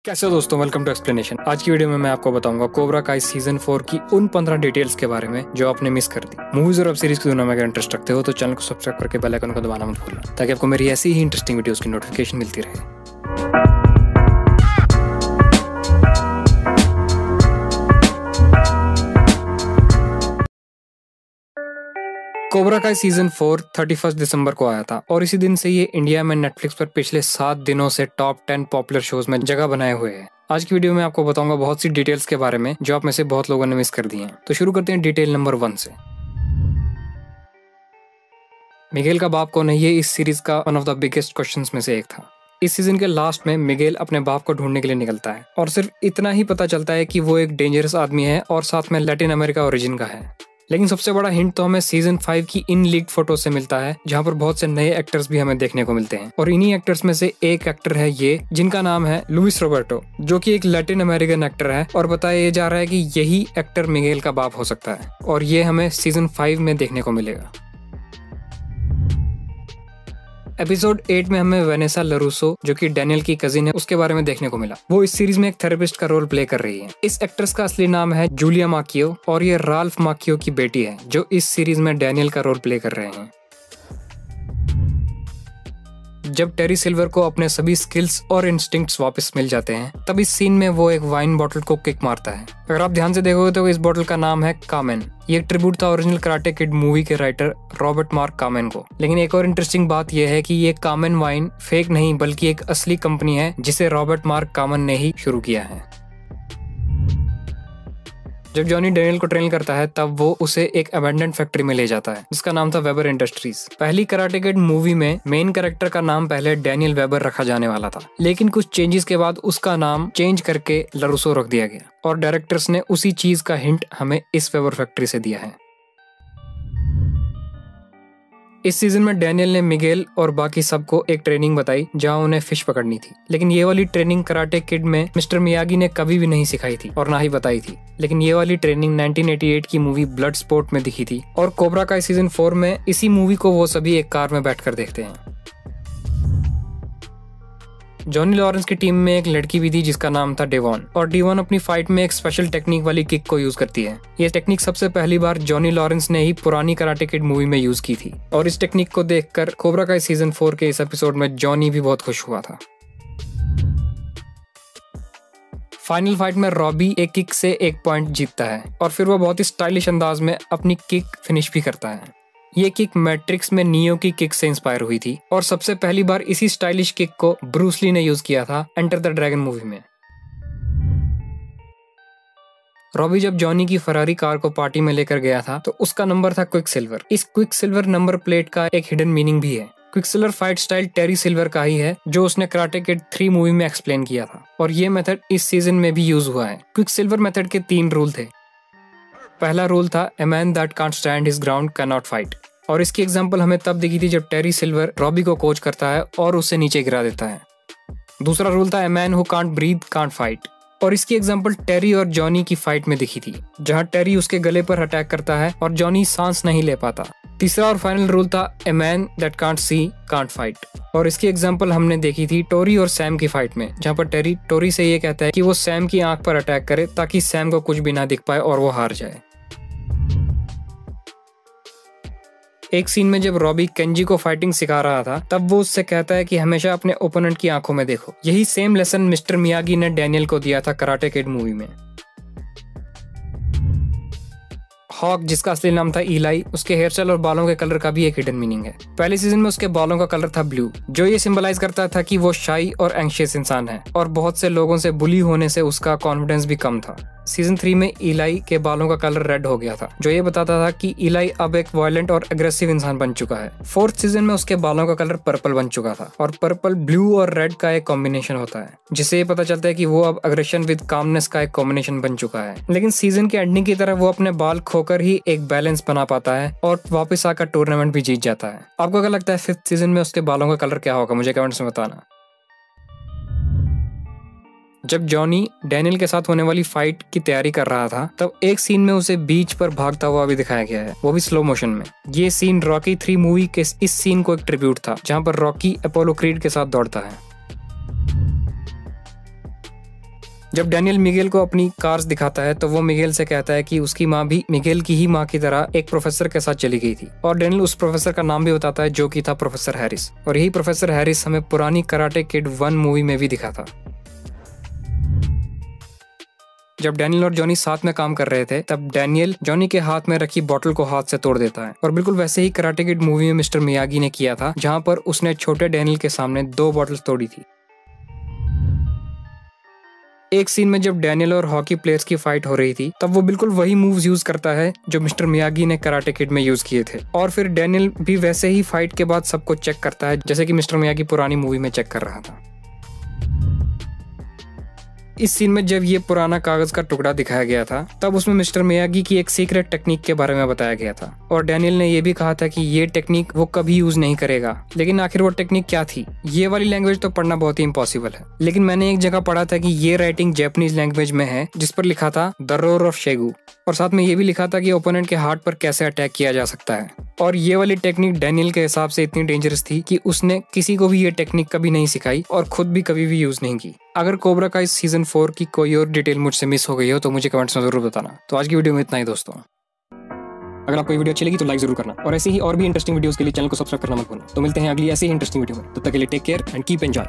कैसे हो दोस्तों, वेलकम टू एक्सप्लेनेशन। आज की वीडियो में मैं आपको बताऊंगा कोबरा काई सीजन 4 की उन 15 डिटेल्स के बारे में जो आपने मिस कर दी। मूवीज और वेब सीरीज की दुनिया में अगर इंटरेस्ट रखते हो तो चैनल को सब्सक्राइब करके बेल आइकन को दबाना मत भूलना, ताकि आपको मेरी ऐसी ही इंटरेस्टिंग वीडियोस की नोटिफिकेशन मिलती रहे। कोबरा काई सीजन 4 31 दिसंबर को आया था और इसी दिन से ये इंडिया में नेटफ्लिक्स पर पिछले 7 दिनों से टॉप 10 पॉपुलर शोज में जगह बनाए हुए है। आज की वीडियो में आपको बताऊंगा बहुत सी डिटेल्स के बारे में जो आप में से बहुत लोगों ने मिस कर दी हैं। तो शुरू करते हैं डिटेल नंबर 1 से। मिगेल का बाप कौन है, ये इस सीरीज का one of the biggest questions में से एक था। इस सीजन के लास्ट में मिगेल अपने बाप को ढूंढने के लिए निकलता है और सिर्फ इतना ही पता चलता है कि वो एक डेंजरस आदमी है और साथ में लैटिन अमेरिका ओरिजिन का है। लेकिन सबसे बड़ा हिंट तो हमें सीजन 5 की इन लीक्ड फोटो से मिलता है, जहां पर बहुत से नए एक्टर्स भी हमें देखने को मिलते हैं और इन्हीं एक्टर्स में से एक एक्टर है ये, जिनका नाम है लुइस रॉबर्टो, जो कि एक लैटिन अमेरिकन एक्टर है और बताया जा रहा है कि यही एक्टर मिगेल का बाप हो सकता है और ये हमें सीजन 5 में देखने को मिलेगा। एपिसोड 8 में हमें वेनेसा लरूसो, जो कि डैनियल की कजिन है, उसके बारे में देखने को मिला। वो इस सीरीज में एक थेरेपिस्ट का रोल प्ले कर रही है। इस एक्ट्रेस का असली नाम है जूलिया माकियो और ये राल्फ माकियो की बेटी है, जो इस सीरीज में डैनियल का रोल प्ले कर रहे हैं। जब टेरी सिल्वर को अपने सभी स्किल्स और इंस्टिंक्ट्स वापस मिल जाते हैं, तब इस सीन में वो एक वाइन बॉटल को किक मारता है। अगर आप ध्यान से देखोगे तो इस बॉटल का नाम है कामेन। ये एक ट्रिब्यूट था ओरिजिनल कराटे किड मूवी के राइटर रॉबर्ट मार्क कामेन को। लेकिन एक और इंटरेस्टिंग बात यह है कि ये कामेन वाइन फेक नहीं बल्कि एक असली कंपनी है, जिसे रॉबर्ट मार्क कामेन ने ही शुरू किया है। जब जॉनी डैनियल को ट्रेन करता है तब वो उसे एक अबैंडन्ड फैक्ट्री में ले जाता है, जिसका नाम था वेबर इंडस्ट्रीज। पहली कराटे किड मूवी में मेन कैरेक्टर का नाम पहले डैनियल वेबर रखा जाने वाला था, लेकिन कुछ चेंजेस के बाद उसका नाम चेंज करके लरूसो रख दिया गया और डायरेक्टर्स ने उसी चीज का हिंट हमें इस वेबर फैक्ट्री से दिया है। इस सीजन में डैनियल ने मिगेल और बाकी सबको एक ट्रेनिंग बताई जहां उन्हें फिश पकड़नी थी, लेकिन ये वाली ट्रेनिंग कराटे किड में मिस्टर मियागी ने कभी भी नहीं सिखाई थी और ना ही बताई थी। लेकिन ये वाली ट्रेनिंग 1988 की मूवी ब्लड स्पोर्ट में दिखी थी और कोबरा का सीजन 4 में इसी मूवी को वो सभी एक कार में बैठकर देखते हैं। जॉनी लॉरेंस की टीम में एक लड़की भी थी जिसका नाम था डेवॉन, और डेवॉन अपनी फाइट में एक स्पेशल टेक्निक वाली किक को यूज करती है। ये टेक्निक सबसे पहली बार जॉनी लॉरेंस ने ही पुरानी कराटे किड मूवी में यूज की थी और इस टेक्निक को देखकर कोबरा का सीजन 4 के इस एपिसोड में जॉनी भी बहुत खुश हुआ था। फाइनल फाइट में रॉबी एक किक से एक पॉइंट जीतता है और फिर वो बहुत ही स्टाइलिश अंदाज में अपनी किक फिनिश भी करता है। ये किक मैट्रिक्स में नियो की किक से इंस्पायर हुई थी और सबसे पहली बार इसी स्टाइलिश किक को ब्रूस ली ने यूज किया था एंटर द ड्रैगन मूवी में। रॉबी जब जॉनी की फरारी कार को पार्टी में लेकर गया था तो उसका नंबर था क्विक सिल्वर। इस क्विक सिल्वर नंबर प्लेट का एक हिडन मीनिंग भी है। क्विक सिल्वर फाइट स्टाइल टेरी सिल्वर का ही है, जो उसने कराटे किड 3 मूवी में एक्सप्लेन किया था और ये मेथड इस सीजन में भी यूज हुआ है। क्विक सिल्वर मेथड के 3 रूल थे। पहला रूल था a man that can't stand his ground can not fight, और इसकी एग्जांपल हमें तब दिखी थी जब टेरी सिल्वर रॉबी को कोच करता है और उसे नीचे गिरा देता है। दूसरा रूल था a man who can't breathe can't fight, और इसकी एग्जांपल टेरी और जॉनी की फाइट में दिखी थी, जहां टेरी उसके गले पर अटैक करता है और जॉनी सांस नहीं ले पाता। तीसरा और फाइनल रूल था a man that can't see can't fight, और इसकी एग्जांपल हमने देखी थी टोरी और सैम की फाइट में, जहां पर टेरी टोरी से ये कहता है कि वो सैम की आंख पर अटैक करे ताकि सैम को कुछ भी ना दिख पाए और वो हार जाए। एक सीन में जब रॉबी केंजी को फाइटिंग सिखा रहा था तब वो उससे कहता है कि हमेशा अपने ओपोनेंट की आंखों में देखो। यही सेम लेसन मिस्टर मियागी ने डैनियल को दिया था कराटे किड मूवी में। हॉक, जिसका असली नाम था इलाई, उसके हेयर स्टाइल और बालों के कलर का भी एक हिडन मीनिंग है। पहले सीजन में उसके बालों का कलर था ब्लू, जो ये सिंबलाइज करता था कि वो शाई और एंग्शियस इंसान है और बहुत से लोगों से बुली होने से उसका कॉन्फिडेंस भी कम था। सीजन 3 में इलाई के बालों का कलर रेड हो गया था, जो ये बताता था कि इलाई अब एक वायलेंट और एग्रेसिव इंसान बन चुका है। 4th सीजन में उसके बालों का कलर पर्पल बन चुका था और पर्पल ब्लू और रेड का एक कॉम्बिनेशन होता है, जिससे ये पता चलता है कि वो अब अग्रेशन विद कामनेस का एक कॉम्बिनेशन बन चुका है। लेकिन सीजन के एंडिंग की तरफ वो अपने बाल खोकर ही एक बैलेंस बना पाता है और वापस आकर टूर्नामेंट भी जीत जाता है। आपको क्या लगता है 5th सीजन में उसके बालों का कलर क्या होगा? मुझे कमेंट्स में बताना। जब जॉनी डैनियल के साथ होने वाली फाइट की तैयारी कर रहा था तब एक सीन में उसे बीच पर भागता हुआ भी दिखाया गया है, वो भी स्लो मोशन में। ये सीन रॉकी 3 मूवी के इस सीन को एक ट्रिब्यूट था, जहां पर रॉकी अपोलो क्रीड के साथ दौड़ता है। जब डैनियल मिगेल को अपनी कार्स दिखाता है तो वो मिगेल से कहता है कि उसकी माँ भी मिगेल की ही माँ की तरह एक प्रोफेसर के साथ चली गई थी, और डैनियल उस प्रोफेसर का नाम भी बताता है जो कि था प्रोफेसर हैरिस। और यही प्रोफेसर हैरिस हमें पुरानी कराटे किड 1 मूवी में भी दिखा था। जब डैनियल और जॉनी साथ में काम कर रहे थे तब डैनियल जॉनी के हाथ में रखी बोतल को हाथ से तोड़ देता है, और बिल्कुल वैसे ही कराटे किड मूवी में मिस्टर मियागी ने किया था, जहां पर उसने छोटे डैनियल के सामने 2 बॉटल्स तोड़ी थी। एक सीन में जब डैनियल और हॉकी प्लेयर्स की फाइट हो रही थी तब वो बिल्कुल वही मूव्स यूज करता है जो मिस्टर मियागी ने कराटे किड में यूज किए थे, और फिर डैनियल भी वैसे ही फाइट के बाद सबको चेक करता है जैसे कि मिस्टर मियागी पुरानी मूवी में चेक कर रहा था। इस सीन में जब ये पुराना कागज का टुकड़ा दिखाया गया था तब उसमें मिस्टर मियागी की एक सीक्रेट टेक्निक के बारे में बताया गया था, और डैनियल ने ये भी कहा था कि ये टेक्निक वो कभी यूज नहीं करेगा। लेकिन आखिर वो टेक्निक क्या थी? ये वाली लैंग्वेज तो पढ़ना बहुत ही इम्पॉसिबल है, लेकिन मैंने एक जगह पढ़ा था कि ये राइटिंग जापानीज लैंग्वेज में है जिस पर लिखा था द रोर ऑफ शेगू, और साथ में ये भी लिखा था कि ओपोनेंट के हार्ट पर कैसे अटैक किया जा सकता है। और ये वाली टेक्निक डैनियल के हिसाब से इतनी डेंजरस थी कि उसने किसी को भी ये टेक्निक कभी नहीं सिखाई और खुद भी कभी भी यूज नहीं की। अगर कोबरा का इस सीजन 4 की कोई और डिटेल मुझसे मिस हो गई हो तो मुझे कमेंट्स में जरूर बताना। तो आज की वीडियो में इतना ही दोस्तों। अगर आपको ये वीडियो अच्छी लगी तो लाइक जरूर करना, और ऐसे ही और भी इंटरेस्टिंग वीडियोस के लिए चैनल को सब्सक्राइब करना मत भूलना। तो मिलते हैं अगली ऐसी ही इंटरेस्टिंग वीडियो में, तब तक के लिए take care and keep enjoy.